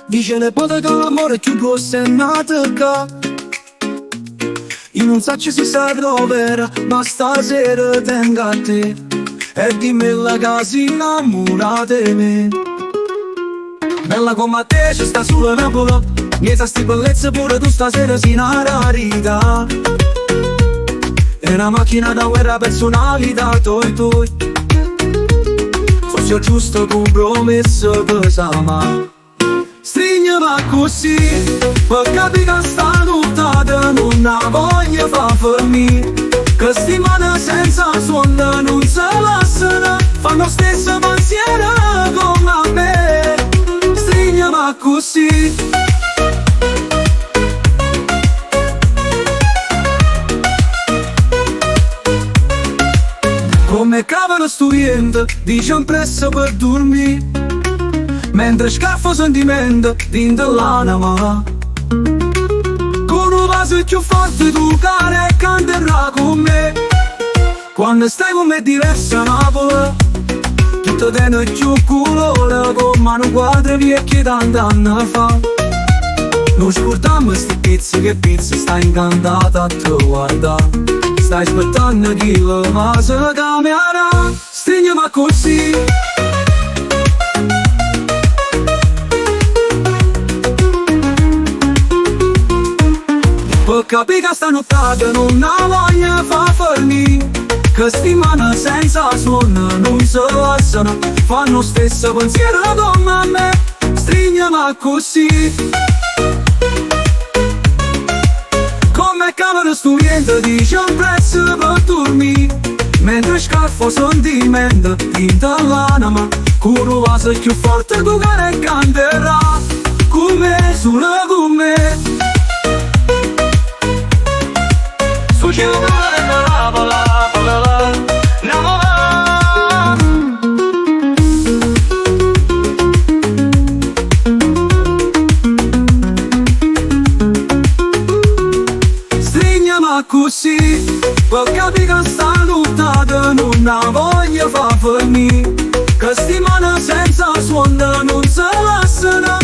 Dice le pote che l'amore è più grosso è nato qua. Io non so se si sa dove, ma stasera tengo a te. E dimmi la casa innamorata di me. Bella come te c'è sta sulla Napoli. Niente sti bellezze pure tu stasera sei una rarità. È una macchina da guerra personalità toi toi. Forse è giusto compromesso per s'amare. Strigneva così, per capire che sta nottata non la voglio far fermare. Che sti mani senza suono non si lasciano, fanno stesso pensiero come a me. Strigneva così. Come cavolo studente, dice un presso per dormire. Mentre scaffo sentimento dentro l'anima. Con un vaso più forte tu care e canterà con me. Quando stai con me è diversa Napoli. Tutto tiene più colore, con mano quadre vecchie tanti anni fa. Non scordiamo sti pizzi che pizzi stai incantata a te guardare. Stai aspettando chi lo ma se cambierà. Stringiamo così. Per capire che sta nottata non la voglio far fermare. Che sti mani senza suono non si lasciano, fanno stesso pensiero come a me. Stringiamo così. Come cavolo studente dice un prezzo per dormire. Mentre scaffo sentimento dentro l'anima. Con un vaso più forte tu che canterà come solo con me. Stringiamo così, per capire che sta nottata non la voglio far fermare. Che sti mani senza suono non si lasciano,